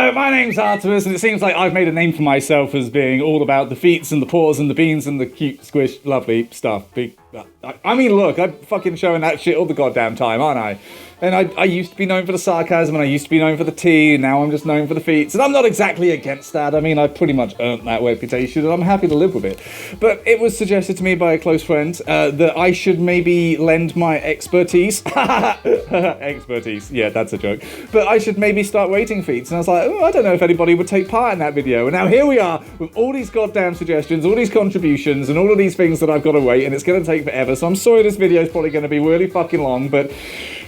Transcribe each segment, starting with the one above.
Hello, my name's Artemis, and it seems like I've made a name for myself as being all about the feets and the paws and the beans and the cute, squish, lovely stuff. I mean, look, I'm fucking showing that shit all the goddamn time, aren't I? And I used to be known for the sarcasm, and I used to be known for the tea, and now I'm just known for the feats. And I'm not exactly against that. I mean, I pretty much earned that reputation, and I'm happy to live with it. But it was suggested to me by a close friend that I should maybe lend my expertise. Expertise, yeah, that's a joke. But I should maybe start rating feats. And I was like, oh, I don't know if anybody would take part in that video. And now here we are, with all these goddamn suggestions, all these contributions, and all of these things that I've got to rate, and it's going to take forever. So I'm sorry this video is probably going to be really fucking long, but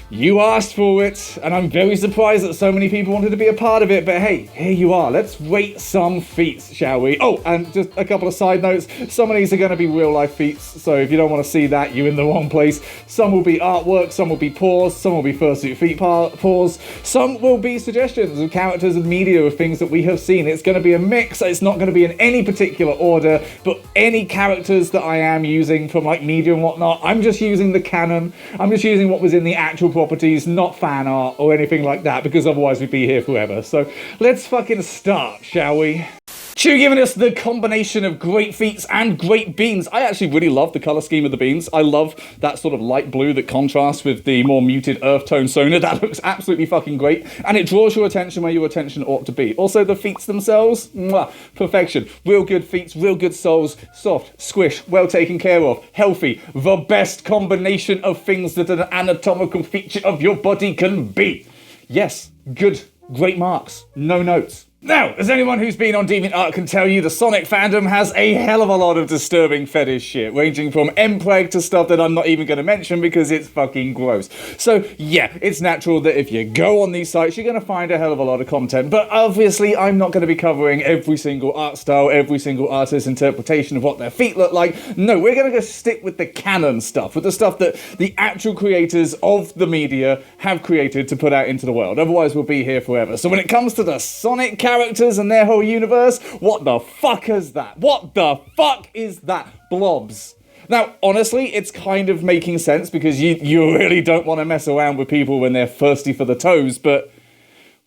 you asked for it, and I'm very surprised that so many people wanted to be a part of it, but hey, here you are. Let's rate some feats, shall we? Oh, and just a couple of side notes. Some of these are going to be real-life feats, so if you don't want to see that, you're in the wrong place. Some will be artwork, some will be paws, some will be fursuit feet paws, some will be suggestions of characters and media of things that we have seen. It's going to be a mix. It's not going to be in any particular order, but any characters that I am using from, like, media and whatnot, I'm just using the canon. I'm just using what was in the actual properties, not fan art or anything like that, because otherwise we'd be here forever. So let's fucking start, shall we? Chew giving us the combination of great feats and great beans. I actually really love the color scheme of the beans. I love that sort of light blue that contrasts with the more muted earth tone Sona. That looks absolutely fucking great, and it draws your attention where your attention ought to be. Also, the feats themselves, mwah, perfection. Real good feats, real good souls, soft, squish, well taken care of, healthy, the best combination of things that an anatomical feature of your body can be. Yes, good, great marks, no notes. Now, as anyone who's been on DeviantArt can tell you, the Sonic fandom has a hell of a lot of disturbing fetish shit, ranging from mpreg to stuff that I'm not even going to mention because it's fucking gross. So, yeah, it's natural that if you go on these sites, you're going to find a hell of a lot of content, but obviously I'm not going to be covering every single art style, every single artist's interpretation of what their feet look like. No, we're going to just stick with the canon stuff, with the stuff that the actual creators of the media have created to put out into the world. Otherwise, we'll be here forever. So when it comes to the Sonic characters and their whole universe, what the fuck is that? What the fuck is that? Blobs. Now, honestly, it's kind of making sense because you really don't want to mess around with people when they're thirsty for the toes, but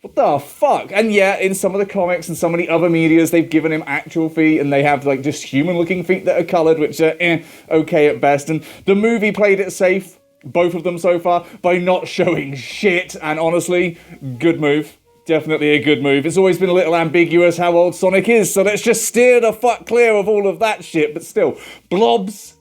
what the fuck? And yeah, in some of the comics and some of the other medias, they've given him actual feet, and they have like just human-looking feet that are coloured, which are okay at best. And the movie played it safe, both of them so far, by not showing shit, and honestly, good move. Definitely a good move. It's always been a little ambiguous how old Sonic is, so let's just steer the fuck clear of all of that shit, but still, blobs,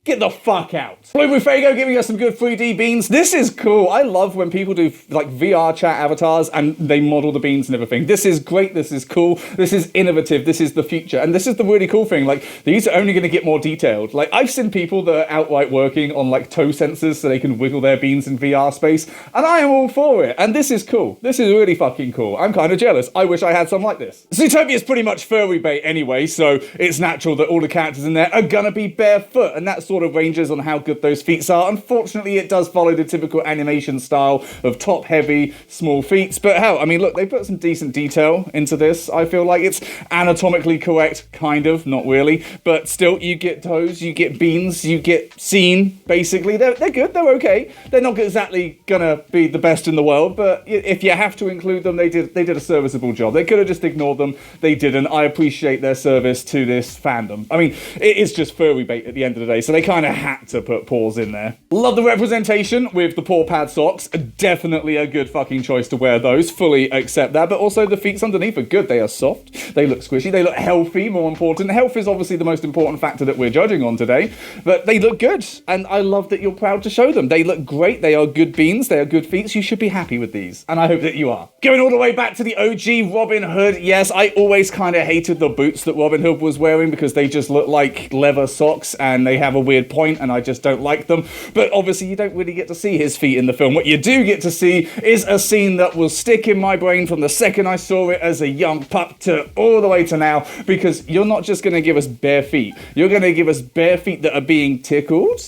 get the fuck out. Wuffsteiger giving us some good 3D beans. This is cool. I love when people do like VR chat avatars and they model the beans and everything. This is great. This is cool. This is innovative. This is the future. And this is the really cool thing. Like, these are only going to get more detailed. Like, I've seen people that are outright working on like toe sensors so they can wiggle their beans in VR space. And I am all for it. And this is cool. This is really fucking cool. I'm kind of jealous. I wish I had some like this. Zootopia is pretty much furry bait anyway, so it's natural that all the characters in there are going to be barefoot. And that's sort of ranges on how good those feet are. Unfortunately, it does follow the typical animation style of top-heavy, small feet. But hell, I mean, look, they put some decent detail into this. I feel like it's anatomically correct, kind of, not really. But still, you get toes, you get beans, you get seen, basically. They're good, they're okay. They're not exactly gonna be the best in the world, but if you have to include them, they did a serviceable job. They could have just ignored them. They didn't. I appreciate their service to this fandom. I mean, it is just furry bait at the end of the day, so they kind of had to put paws in there. Love the representation with the paw pad socks. Definitely a good fucking choice to wear those. Fully accept that. But also the feet underneath are good. They are soft. They look squishy. They look healthy, more important. Health is obviously the most important factor that we're judging on today. But they look good. And I love that you're proud to show them. They look great. They are good beans. They are good feet. You should be happy with these. And I hope that you are. Going all the way back to the OG Robin Hood. Yes, I always kind of hated the boots that Robin Hood was wearing because they just look like leather socks and they have a weird point and I just don't like them. But obviously you don't really get to see his feet in the film. What you do get to see is a scene that will stick in my brain from the second I saw it as a young pup to all the way to now, because you're not just going to give us bare feet. You're going to give us bare feet that are being tickled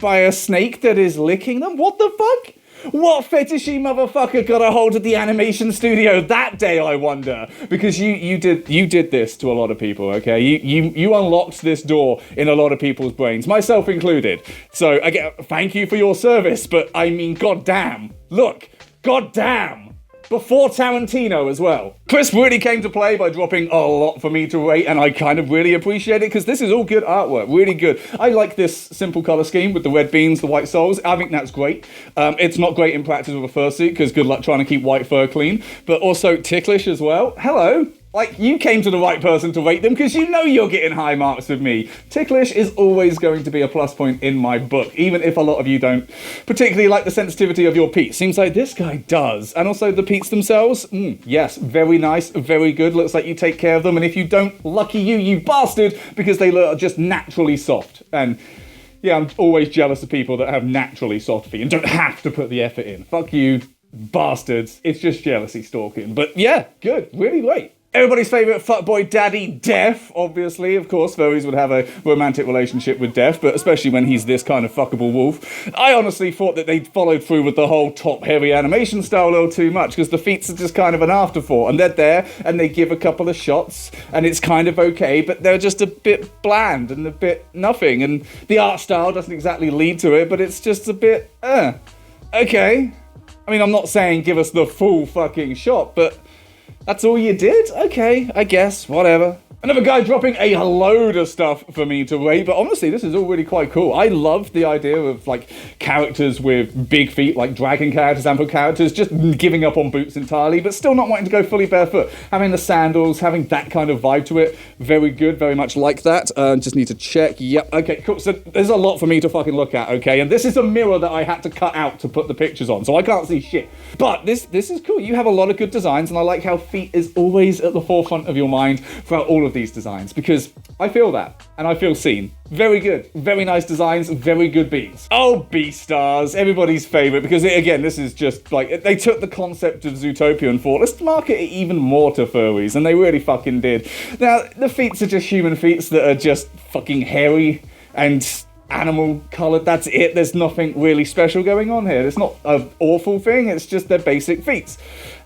by a snake that is licking them. What the fuck? What fetishy motherfucker got a hold of the animation studio that day, I wonder? Because you did this to a lot of people, okay? You unlocked this door in a lot of people's brains, myself included. So, again, thank you for your service, but I mean, goddamn. Look, goddamn. before Tarantino as well. Chris really came to play by dropping a lot for me to rate, and I kind of really appreciate it because this is all good artwork, really good. I like this simple color scheme with the red beans, the white soles. I think that's great. It's not great in practice with a fursuit because good luck trying to keep white fur clean, but also ticklish as well. Hello. Like, you came to the right person to rate them because you know you're getting high marks with me. Ticklish is always going to be a plus point in my book, even if a lot of you don't particularly like the sensitivity of your Peets. Seems like this guy does. And also the Peets themselves, yes, very nice, very good. Looks like you take care of them. And if you don't, lucky you, you bastard, because they look just naturally soft. And yeah, I'm always jealous of people that have naturally soft feet and don't have to put the effort in. Fuck you, bastards. It's just jealousy stalking. But yeah, good, really great. Everybody's favourite fuckboy daddy, Def, obviously. Of course, furries would have a romantic relationship with Def, but especially when he's this kind of fuckable wolf. I honestly thought that they'd followed through with the whole top-heavy animation style a little too much, because the feats are just kind of an afterthought, and they're there, and they give a couple of shots, and it's kind of okay, but they're just a bit bland and a bit nothing, and the art style doesn't exactly lead to it, but it's just a bit, okay. I mean, I'm not saying give us the full fucking shot, but that's all you did? Okay, I guess, whatever. Another guy dropping a load of stuff for me to rate, but honestly, this is all really quite cool. I love the idea of, like, characters with big feet, like dragon characters, ample characters, just giving up on boots entirely, but still not wanting to go fully barefoot. Having the sandals, having that kind of vibe to it, very good, very much like that. Just need to check. Yep, okay, cool. So there's a lot for me to fucking look at, okay? And this is a mirror that I had to cut out to put the pictures on, so I can't see shit. But this is cool. You have a lot of good designs, and I like how feet is always at the forefront of your mind throughout all of these designs, because I feel that, and I feel seen. Very good, very nice designs, very good beats. Oh, Beastars, everybody's favorite, because again, this is just like, they took the concept of Zootopia and thought, let's market it even more to furries, and they really fucking did. Now, the feets are just human feets that are just fucking hairy and animal coloured, that's it. There's nothing really special going on here. It's not an awful thing, it's just their basic feats.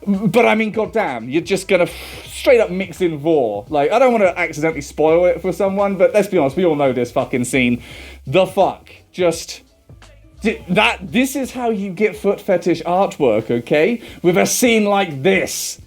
But I mean, goddamn, you're just gonna straight up mix in vor. Like, I don't want to accidentally spoil it for someone, but let's be honest, we all know this fucking scene. The fuck? Just this is how you get foot fetish artwork, okay? With a scene like this.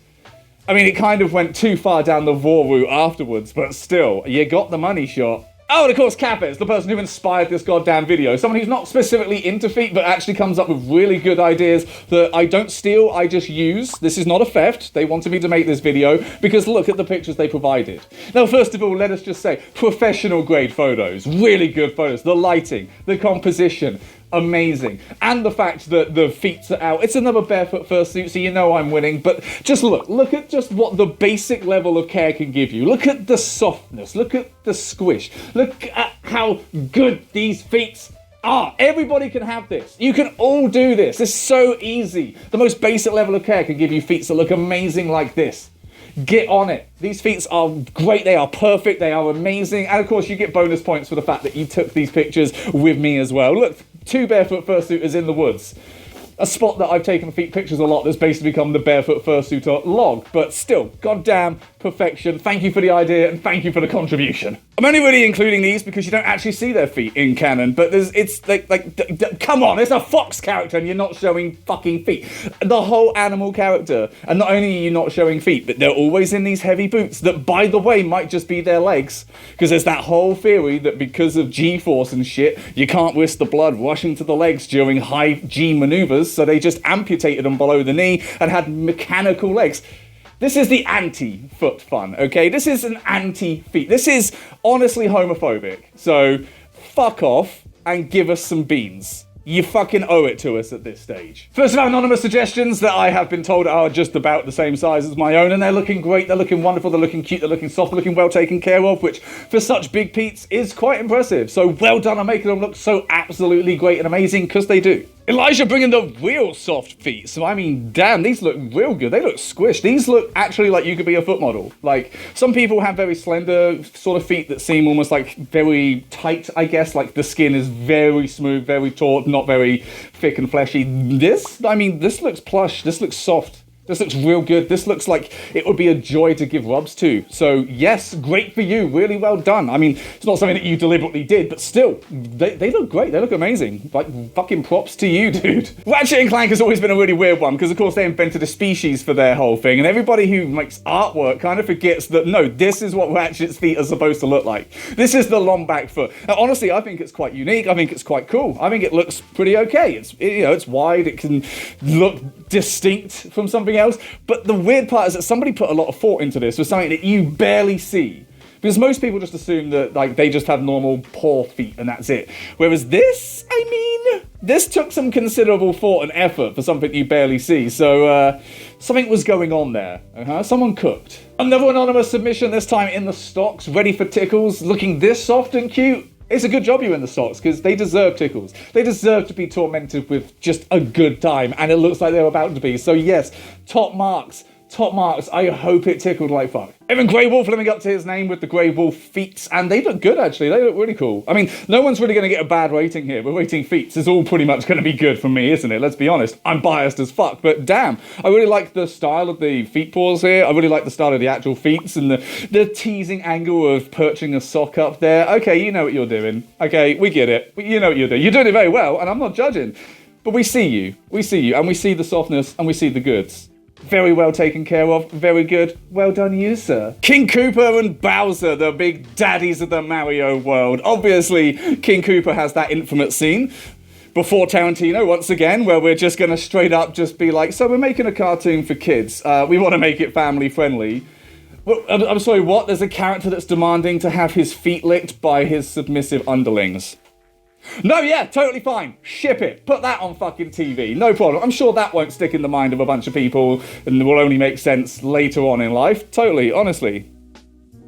I mean, it kind of went too far down the vor route afterwards, but still, you got the money shot. Oh, and of course, Capes, the person who inspired this goddamn video. Someone who's not specifically into feet, but actually comes up with really good ideas that I don't steal, I just use. This is not a theft. They wanted me to make this video because look at the pictures they provided. Now, first of all, let us just say, professional grade photos. Really good photos. The lighting, the composition. Amazing. And the fact that the feet are out. It's another barefoot fursuit, so you know I'm winning. But just look at just what the basic level of care can give you. Look at the softness. Look at the squish. Look at how good these feet are. Everybody can have this. You can all do this. It's so easy. The most basic level of care can give you feet that look amazing like this. Get on it. These feats are great. They are perfect. They are amazing. And of course, you get bonus points for the fact that you took these pictures with me as well. Look, 2 barefoot fursuiters in the woods. A spot that I've taken feet pictures a lot that's basically become the barefoot fursuiter log. But still, goddamn perfection. Thank you for the idea and thank you for the contribution. I'm only really including these because you don't actually see their feet in canon, but it's like come on, it's a Foxx character and you're not showing fucking feet. The whole animal character, and not only are you not showing feet, but they're always in these heavy boots that, by the way, might just be their legs, because there's that whole theory that because of G-force and shit, you can't risk the blood rushing to the legs during high G maneuvers, so they just amputated them below the knee and had mechanical legs. This is the anti-foot fun, okay? This is an anti-feet. This is honestly homophobic. So, fuck off and give us some beans. You fucking owe it to us at this stage. First of our anonymous suggestions that I have been told are just about the same size as my own, and they're looking great, they're looking wonderful, they're looking cute, they're looking soft, they're looking well taken care of, which for such big Peets is quite impressive. So well done on making them look so absolutely great and amazing, because they do. Elijah bringing the real soft feet. So, I mean, damn, these look real good. They look squished. These look actually like you could be a foot model. Like, some people have very slender sort of feet that seem almost like very tight, I guess. Like, the skin is very smooth, very taut, not very thick and fleshy. This looks plush. This looks soft. This looks real good. This looks like it would be a joy to give rubs to. So yes, great for you. Really well done. I mean, it's not something that you deliberately did, but still, they look great. They look amazing. Like, fucking props to you, dude. Ratchet & Clank has always been a really weird one because, of course, they invented a species for their whole thing, and everybody who makes artwork kind of forgets that, no, this is what Ratchet's feet are supposed to look like. This is the long back foot. Now, honestly, I think it's quite unique. I think it's quite cool. I think it looks pretty okay. It's wide. It can look distinct from something else. But the weird part is that somebody put a lot of thought into this for something that you barely see. Because most people just assume that, like, they just have normal paw feet and that's it. Whereas this, this took some considerable thought and effort for something you barely see. So, something was going on there. Someone cooked. Another anonymous submission, this time in the stocks, ready for tickles, looking this soft and cute. It's a good job you're in the stocks, because they deserve tickles. They deserve to be tormented with just a good time, and it looks like they're about to be. So yes, top marks. I hope it tickled like fuck. Even Grey Wolf living up to his name with the Grey Wolf feats, and they look good actually. They look really cool. I mean, no one's really going to get a bad rating here. We're rating feats. It's all pretty much going to be good for me, isn't it? Let's be honest. I'm biased as fuck, but damn, I really like the style of the feet paws here. I really like the style of the actual feats and the teasing angle of perching a sock up there. Okay, you know what you're doing. Okay, we get it. You know what you're doing. You're doing it very well, and I'm not judging. But we see you, and we see the softness, and we see the goods. Very well taken care of. Very good. Well done you, sir. King Koopa and Bowser, the big daddies of the Mario world. Obviously, King Koopa has that infamous scene before Tarantino, once again, where we're just going to straight up just be like, so we're making a cartoon for kids. We want to make it family friendly. Well, I'm sorry, what? There's a character that's demanding to have his feet licked by his submissive underlings. No, yeah, totally fine. Ship it. Put that on fucking TV. No problem. I'm sure that won't stick in the mind of a bunch of people and will only make sense later on in life. Totally, honestly.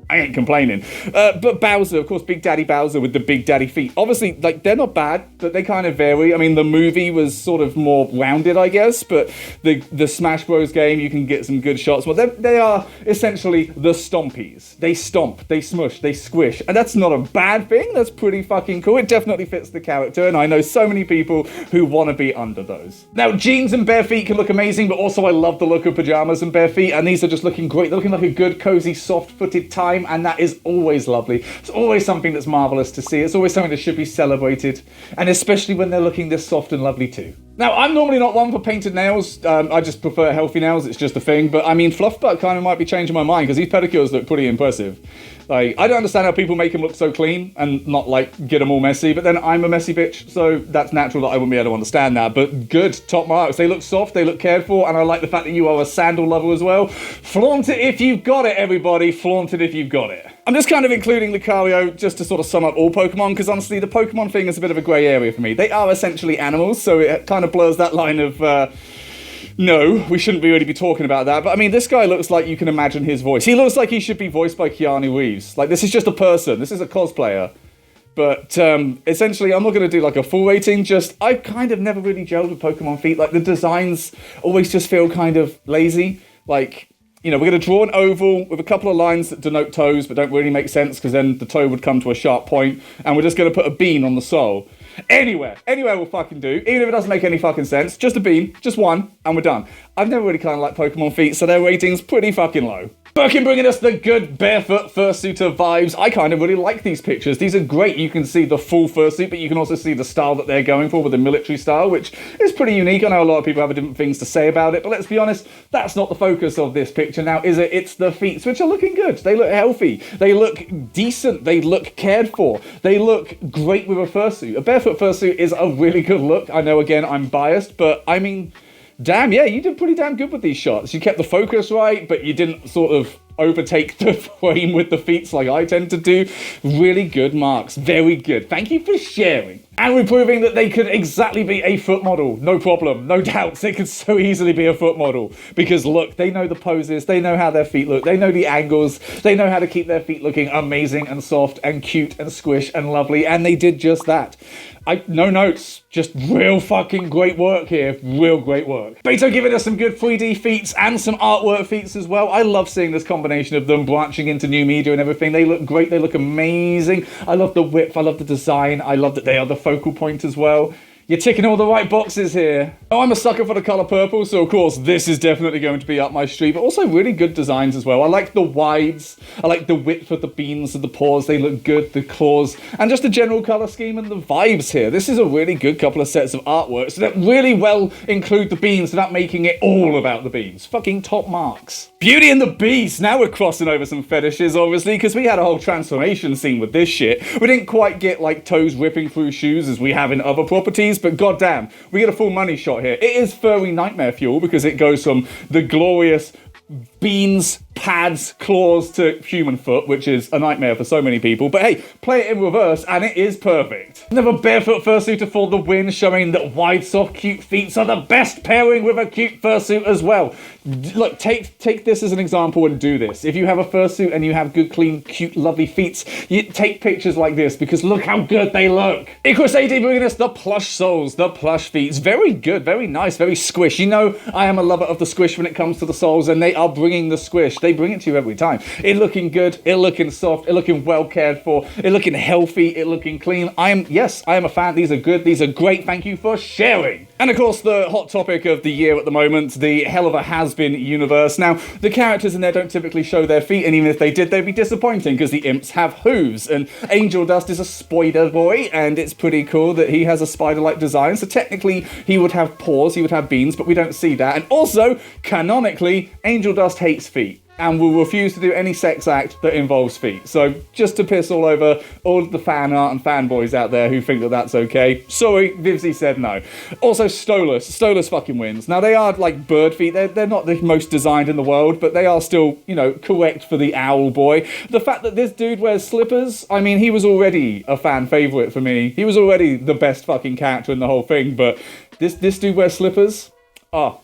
I ain't complaining. But Bowser, of course, Big Daddy Bowser with the big daddy feet. Obviously, like, they're not bad, but they kind of vary. I mean, the movie was sort of more rounded, I guess, but the Smash Bros. Game, you can get some good shots. Well, they are essentially the stompies. They stomp, they smush, they squish. And that's not a bad thing. That's pretty fucking cool. It definitely fits the character, and I know so many people who want to be under those. Now, jeans and bare feet can look amazing, but also I love the look of pajamas and bare feet, and these are just looking great. They're looking like a good, cozy, soft-footed time, and that is always lovely. It's always something that's marvelous to see. It's always something that should be celebrated, and especially when they're looking this soft and lovely too. Now, I'm normally not one for painted nails. I just prefer healthy nails. It's just a thing. But I mean, Fluffbutt kind of might be changing my mind because these pedicures look pretty impressive. Like, I don't understand how people make them look so clean and not, like, get them all messy. But then I'm a messy bitch, so that's natural that I wouldn't be able to understand that. But good, top marks. They look soft, they look cared for, and I like the fact that you are a sandal lover as well. Flaunt it if you've got it, everybody. Flaunt it if you've got it. I'm just kind of including Lucario just to sort of sum up all Pokemon, because honestly, the Pokemon thing is a bit of a grey area for me. They are essentially animals, so it kind of blurs that line of... No, we shouldn't really be talking about that. But I mean, this guy looks like you can imagine his voice. He looks like he should be voiced by Keanu Reeves. Like, this is just a person. This is a cosplayer. But essentially, I'm not going to do like a full rating. Just, I kind of never really gelled with Pokemon feet. Like, the designs always just feel kind of lazy. Like, you know, we're going to draw an oval with a couple of lines that denote toes, but don't really make sense because then the toe would come to a sharp point. And we're just going to put a bean on the sole. Anywhere will fucking do, even if it doesn't make any fucking sense. Just a bean, just one, and we're done. I've never really kind of liked Pokemon feet, so their rating's pretty fucking low. Birkin bringing us the good barefoot fursuiter vibes. I kind of really like these pictures. These are great. You can see the full fursuit, but you can also see the style that they're going for with the military style, which is pretty unique. I know a lot of people have different things to say about it, but let's be honest, that's not the focus of this picture now, is it? It's the feet, which are looking good. They look healthy. They look decent. They look cared for. They look great with a fursuit. A barefoot fursuit is a really good look. I know, again, I'm biased, but I mean... Damn, yeah, you did pretty damn good with these shots. You kept the focus right, but you didn't sort of overtake the frame with the feet like I tend to do. Really good marks. Very good. Thank you for sharing. And we're proving that they could exactly be a foot model. No problem. No doubts. They could so easily be a foot model. Because look, they know the poses. They know how their feet look. They know the angles. They know how to keep their feet looking amazing and soft and cute and squish and lovely. And they did just that. No notes, just real fucking great work here. Real great work. Beto giving us some good 3D feats and some artwork feats as well. I love seeing this combination of them branching into new media and everything. They look great. They look amazing. I love the width. I love the design. I love that they are the focal point as well. You're ticking all the right boxes here. Oh, I'm a sucker for the color purple, so of course this is definitely going to be up my street, but also really good designs as well. I like the wides, I like the width of the beans and the paws, they look good, the claws, and just the general color scheme and the vibes here. This is a really good couple of sets of artworks that really well include the beans without making it all about the beans. Fucking top marks. Beauty and the Beast. Now we're crossing over some fetishes, obviously, because we had a whole transformation scene with this shit. We didn't quite get like toes ripping through shoes as we have in other properties, but goddamn, we get a full money shot here. It is furry nightmare fuel because it goes from the glorious beans, pads, claws to human foot, which is a nightmare for so many people. But hey, play it in reverse and it is perfect. Another barefoot fursuiter for the win, showing that wide, soft, cute feet are the best pairing with a cute fursuit as well. Look, take this as an example and do this. If you have a fursuit and you have good, clean, cute, lovely feet, you take pictures like this because look how good they look. Icarus AD bringing us the plush soles, the plush feet. Very good, very nice, very squish. You know I am a lover of the squish when it comes to the soles, and they are bringing the squish. They bring it to you every time. It looking good, it looking soft, it looking well cared for, it looking healthy, it looking clean. I am a fan. These are good, these are great. Thank you for sharing. And of course, the hot topic of the year at the moment, the hell of a has-been universe. Now, the characters in there don't typically show their feet, and even if they did, they'd be disappointing because the imps have hooves. And Angel Dust is a spider boy, and it's pretty cool that he has a spider-like design. So technically, he would have paws, he would have beans, but we don't see that. And also, canonically, Angel Dust hates feet and will refuse to do any sex act that involves feet. So just to piss all over all of the fan art and fanboys out there who think that that's okay, sorry, Vivzy said no. Also, Stolas fucking wins. Now, they are like bird feet. They're not the most designed in the world, but they are still, you know, correct for the owl boy. The fact that this dude wears slippers, I mean, he was already a fan favorite for me. He was already the best fucking character in the whole thing, but this dude wears slippers? Stolas,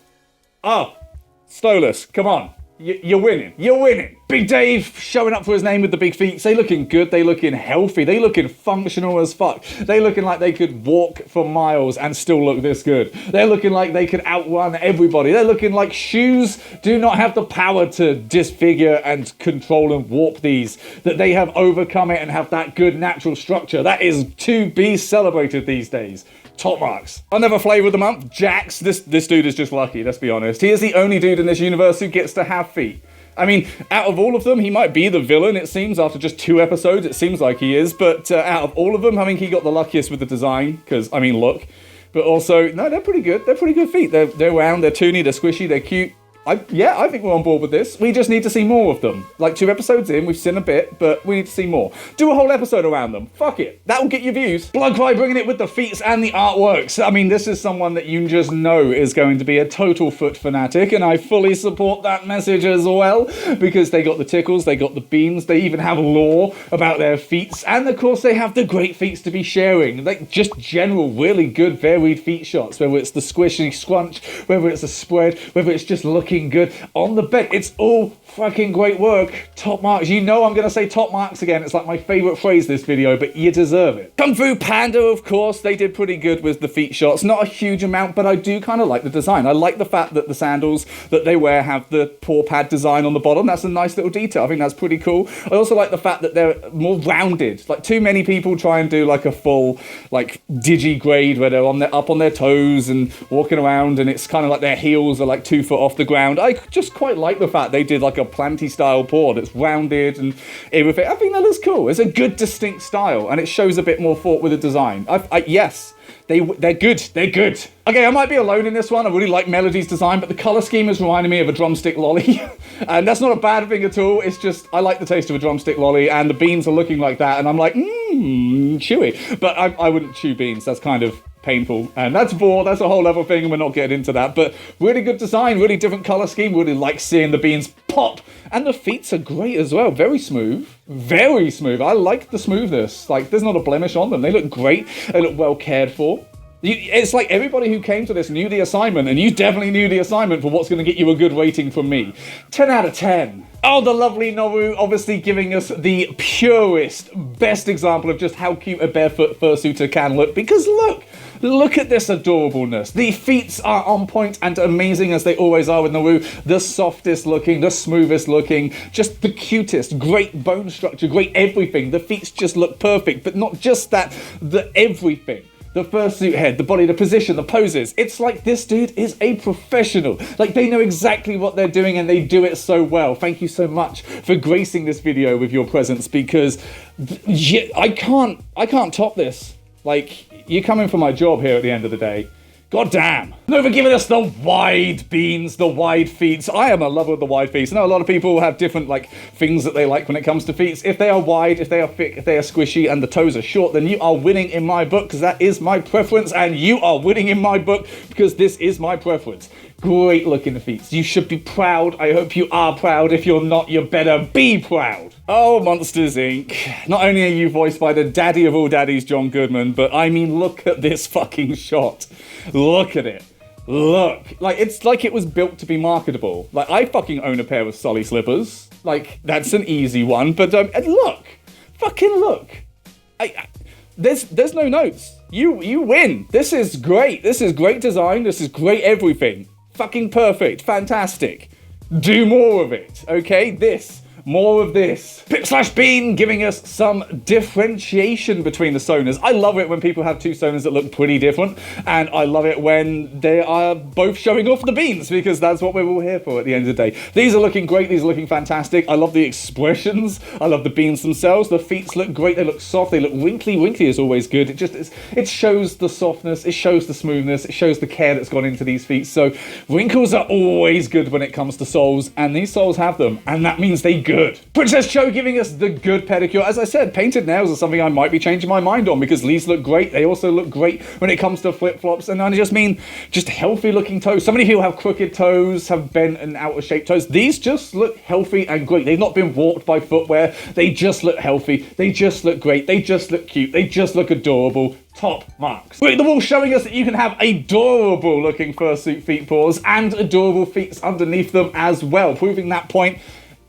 come on. You're winning. You're winning. Big Dave showing up for his name with the big feet. They looking good. They looking healthy. They looking functional as fuck. They looking like they could walk for miles and still look this good. They're looking like they could outrun everybody. They're looking like shoes do not have the power to disfigure and control and warp these. That they have overcome it and have that good natural structure. That is to be celebrated these days. Top marks. Another flavor of the month, Jax. This dude is just lucky, let's be honest. He is the only dude in this universe who gets to have feet. I mean, out of all of them, he might be the villain, it seems, after just 2 episodes. It seems like he is, but out of all of them, I think he got the luckiest with the design, because, I mean, look. But also, no, they're pretty good. They're pretty good feet. They're round, they're toony, they're squishy, they're cute. I think we're on board with this. We just need to see more of them. Like 2 episodes in, we've seen a bit, but we need to see more. Do a whole episode around them. Fuck it. That will get you views. Bloodcry bringing it with the feats and the artworks. I mean, this is someone that you just know is going to be a total foot fanatic, and I fully support that message as well, because they got the tickles, they got the beans, they even have lore about their feats, and of course they have the great feats to be sharing. Like, just general, really good, varied feet shots, whether it's the squishy scrunch, whether it's a spread, whether it's just looking good on the bed. It's all fucking great work. Top marks. You know I'm going to say top marks again. It's like my favourite phrase this video, but you deserve it. Kung Fu Panda, of course. They did pretty good with the feet shots. Not a huge amount, but I do kind of like the design. I like the fact that the sandals that they wear have the paw pad design on the bottom. That's a nice little detail. I think that's pretty cool. I also like the fact that they're more rounded. Like, too many people try and do like a full like digigrade where they're up on their toes and walking around, and it's kind of like their heels are like 2 foot off the ground. I just quite like the fact they did like a planty style paw that's rounded and everything. I think that looks cool. It's a good distinct style, and it shows a bit more thought with the design. Yes, they're good. They're good. Okay, I might be alone in this one. I really like Melody's design, but the color scheme is reminding me of a drumstick lolly. And that's not a bad thing at all. It's just, I like the taste of a drumstick lolly, and the beans are looking like that, and I'm like, chewy. But I wouldn't chew beans. That's kind of painful, and that's a whole other thing, and we're not getting into that. But really good design, really different color scheme. Really like seeing the beans pop, and the feet are great as well. Very smooth. I like the smoothness. Like, there's not a blemish on them. They look great. They look well cared for. It's like everybody who came to this knew the assignment, and you definitely knew the assignment for what's going to get you a good rating from me. 10 out of 10. Oh, the lovely Noru, obviously giving us the purest, best example of just how cute a barefoot fursuiter can look. Because look at this adorableness. The feet are on point and amazing, as they always are with Noru. The softest looking, the smoothest looking, just the cutest, great bone structure, great everything. The feet just look perfect, but not just that, the everything. the fursuit head, the body, the position, the poses. It's like this dude is a professional. Like, they know exactly what they're doing and they do it so well. Thank you so much for gracing this video with your presence, because I can't top this. Like, you're coming for my job here at the end of the day. God damn. No, for giving us the wide beans, the wide feet. I am a lover of the wide feet. I know a lot of people have different, like, things that they like when it comes to feet. If they are wide, if they are thick, if they are squishy, and the toes are short, then you are winning in my book, because that is my preference, and you are winning in my book, because this is my preference. Great looking feet. You should be proud. I hope you are proud. If you're not, you better be proud. Oh, Monsters, Inc. Not only are you voiced by the daddy of all daddies, John Goodman, but I mean, look at this fucking shot. Look at it. Look. Like, it's like it was built to be marketable. Like, I fucking own a pair of Sully slippers. Like, that's an easy one, but look. Fucking look. There's no notes. You win. This is great. This is great design. This is great everything. Fucking perfect. Fantastic. Do more of it. Okay? More of this. Pip/Bean giving us some differentiation between the sonars. I love it when people have two sonars that look pretty different, and I love it when they are both showing off the beans, because that's what we're all here for at the end of the day. These are looking great. These are looking fantastic. I love the expressions. I love the beans themselves. The feet look great. They look soft. They look wrinkly. Wrinkly is always good. It shows the softness. It shows the smoothness. It shows the care that's gone into these feet. So wrinkles are always good when it comes to soles, and these soles have them, and that means they good. Princess Cho giving us the good pedicure. As I said, painted nails are something I might be changing my mind on, because these look great. They also look great when it comes to flip-flops, and I just mean just healthy looking toes. So many people have crooked toes, have bent and out of shape toes. These just look healthy and great. They've not been warped by footwear. They just look healthy. They just look great. They just look cute. They just look adorable. Top marks. We're the wall showing us that you can have adorable looking fursuit feet paws and adorable feet underneath them as well, proving that point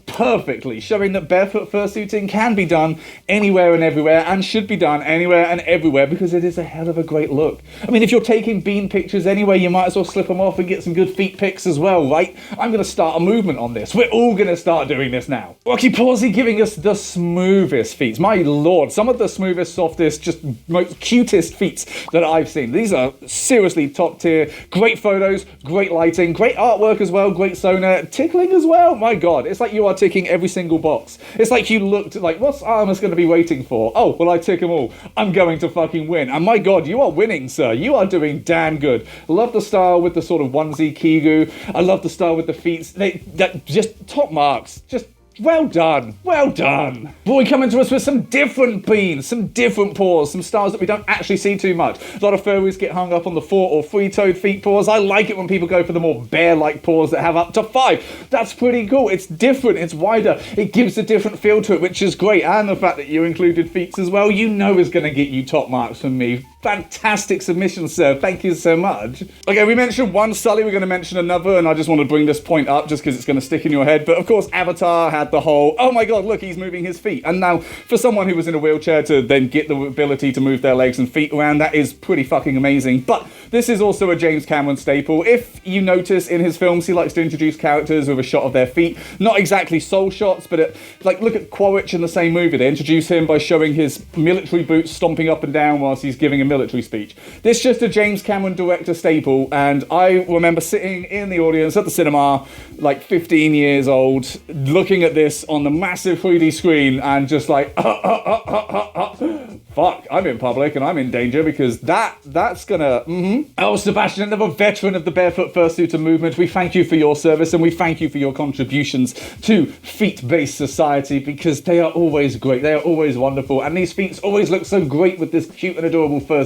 perfectly, showing that barefoot fursuiting can be done anywhere and everywhere, and should be done anywhere and everywhere, because it is a hell of a great look. I mean, if you're taking bean pictures anyway, you might as well slip them off and get some good feet pics as well, right? I'm going to start a movement on this. We're all going to start doing this now. Rocky Pawsy giving us the smoothest feet. My lord, some of the smoothest, softest, just most cutest feet that I've seen. These are seriously top tier. Great photos, great lighting, great artwork as well, great sonar, tickling as well. My god, it's like you are ticking every single box. It's like you looked like, what's Armus going to be waiting for? Oh, well, I tick them all. I'm going to fucking win. And my god, you are winning, sir. You are doing damn good. Love the style with the sort of onesie Kougo. I love the style with the feet. That just top marks. Just well done. Well done. Boy, coming to us with some different beans, some different paws, some styles that we don't actually see too much. A lot of furries get hung up on the 4- or 3-toed feet paws. I like it when people go for the more bear-like paws that have up to 5. That's pretty cool. It's different. It's wider. It gives a different feel to it, which is great. And the fact that you included feet as well, you know is going to get you top marks from me. Fantastic submission, sir. Thank you so much. Okay, we mentioned one Sully. We're going to mention another, and I just want to bring this point up just because it's going to stick in your head. But of course, Avatar had the whole, oh my god, look, he's moving his feet. And now, for someone who was in a wheelchair to then get the ability to move their legs and feet around, that is pretty fucking amazing. But this is also a James Cameron staple. If you notice in his films, he likes to introduce characters with a shot of their feet. Not exactly soul shots, but like, look at Quaritch in the same movie. They introduce him by showing his military boots stomping up and down whilst he's giving a military speech. This is just a James Cameron director staple, and I remember sitting in the audience at the cinema, like 15 years old, looking at this on the massive 3D screen and just like, fuck, I'm in public and I'm in danger, because that's gonna, Oh, Sebastian, another veteran of the barefoot fursuiter movement, we thank you for your service and we thank you for your contributions to feet-based society, because they are always great, they are always wonderful, and these feet always look so great with this cute and adorable fursuit.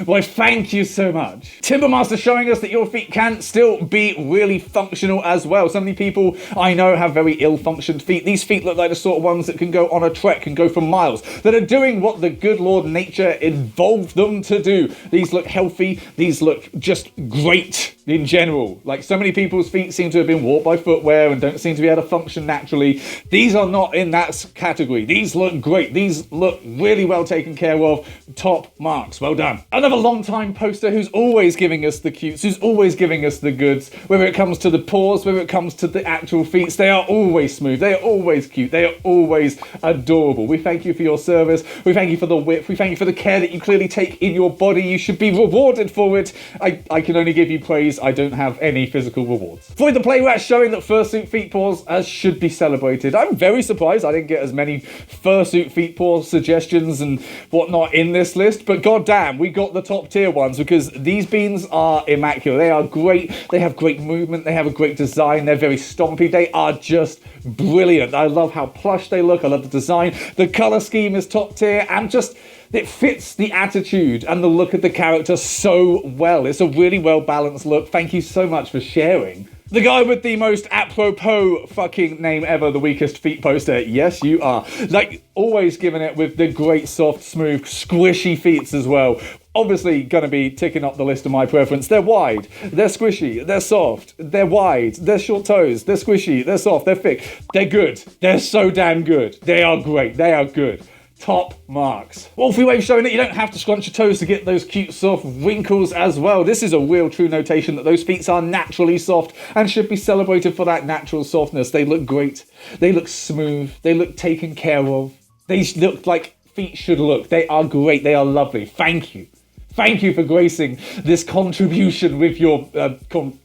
Why, thank you so much. Timbermaster showing us that your feet can still be really functional as well. So many people I know have very ill-functioned feet. These feet look like the sort of ones that can go on a trek and go for miles, that are doing what the good Lord nature involved them to do. These look healthy. These look just great. in general. Like, so many people's feet seem to have been warped by footwear and don't seem to be able to function naturally. These are not in that category. These look great. These look really well taken care of. Top marks. Well done. Another long-time poster who's always giving us the cutes, who's always giving us the goods. Whether it comes to the paws, whether it comes to the actual feet, they are always smooth. They are always cute. They are always adorable. We thank you for your service. We thank you for the whip. We thank you for the care that you clearly take in your body. You should be rewarded for it. I can only give you praise. I don't have any physical rewards. For the playmat showing that fursuit feet paws should be celebrated. I'm very surprised I didn't get as many fursuit feet paw suggestions and whatnot in this list, but goddamn, we got the top tier ones because these beans are immaculate. They are great. They have great movement. They have a great design. They're very stompy. They are just brilliant. I love how plush they look. I love the design. The color scheme is top tier, and just it fits the attitude and the look of the character so well. It's a really well balanced look. Thank you so much for sharing. The guy with the most apropos fucking name ever, the weakest feet poster. Yes, you are. Like, always giving it with the great, soft, smooth, squishy feet as well. Obviously going to be ticking up the list of my preference. They're wide, they're squishy, they're soft, they're wide, they're short toes, they're squishy, they're soft, they're thick. They're good. They're so damn good. They are great. They are good. Top marks. Wolfie Wave showing that you don't have to scrunch your toes to get those cute soft wrinkles as well. This is a real true notation that those feet are naturally soft and should be celebrated for that natural softness. They look great. They look smooth. They look taken care of. They look like feet should look. They are great. They are lovely. Thank you. Thank you for gracing this contribution with your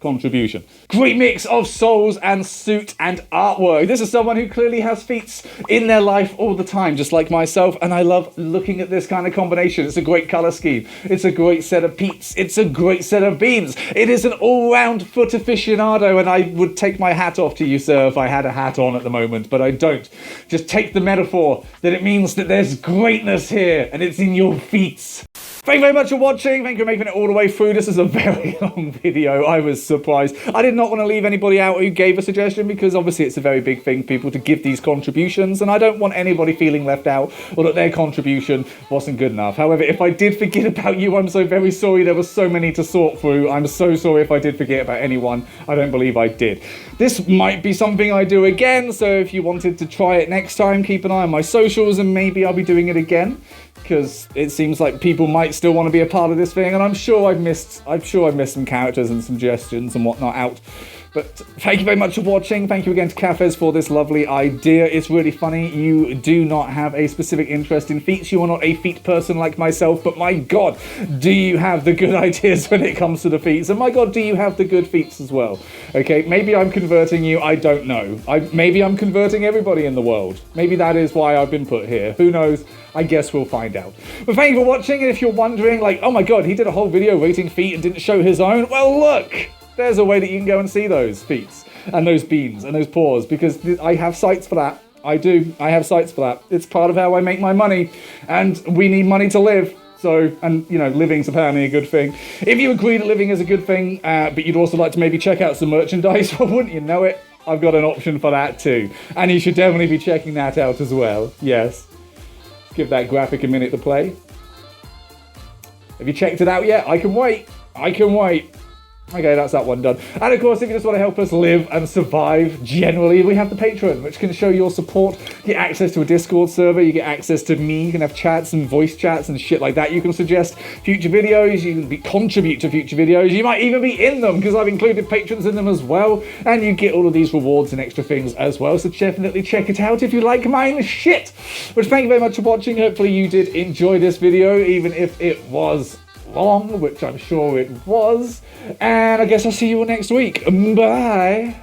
contribution. Great mix of souls and suit and artwork. This is someone who clearly has feats in their life all the time, just like myself, and I love looking at this kind of combination. It's a great color scheme. It's a great set of Peets. It's a great set of beans. It is an all-round foot aficionado, and I would take my hat off to you, sir, if I had a hat on at the moment, but I don't. Just take the metaphor that it means that there's greatness here, and it's in your feet. Thank you very much for watching. Thank you for making it all the way through. This is a very long video. I was surprised. I did not want to leave anybody out who gave a suggestion because obviously it's a very big thing for people to give these contributions, and I don't want anybody feeling left out or that their contribution wasn't good enough. However, if I did forget about you, I'm so very sorry. There were so many to sort through. I'm so sorry if I did forget about anyone. I don't believe I did. This might be something I do again, so if you wanted to try it next time, keep an eye on my socials and maybe I'll be doing it again, because it seems like people might still want to be a part of this thing, and I'm sure I've missed some characters and suggestions and whatnot out. But thank you very much for watching. Thank you again to Cafes for this lovely idea. It's really funny. You do not have a specific interest in feet. You are not a feet person like myself, but my God, do you have the good ideas when it comes to the feet? And my God, do you have the good feet as well? Okay, maybe I'm converting you. I don't know. Maybe I'm converting everybody in the world. Maybe that is why I've been put here. Who knows? I guess we'll find out. But thank you for watching, and if you're wondering, like, oh my God, he did a whole video rating feet and didn't show his own, well, look! There's a way that you can go and see those feet and those beans and those paws, because I have sites for that. I do. I have sites for that. It's part of how I make my money, and we need money to live. So, and you know, living's apparently a good thing. If you agree that living is a good thing, but you'd also like to maybe check out some merchandise, well, wouldn't you know it? I've got an option for that too. And you should definitely be checking that out as well. Yes. Give that graphic a minute to play. Have you checked it out yet? I can wait. I can wait. Okay, that's that one done. And of course, if you just want to help us live and survive generally, we have the Patreon, which can show your support. You get access to a Discord server, you get access to me, you can have chats and voice chats and shit like that. You can suggest future videos, you can contribute to future videos, you might even be in them, because I've included patrons in them as well, and you get all of these rewards and extra things as well, so definitely check it out if you like mine shit. But thank you very much for watching. Hopefully you did enjoy this video, even if it was long, which I'm sure it was, and I guess I'll see you all next week. Bye.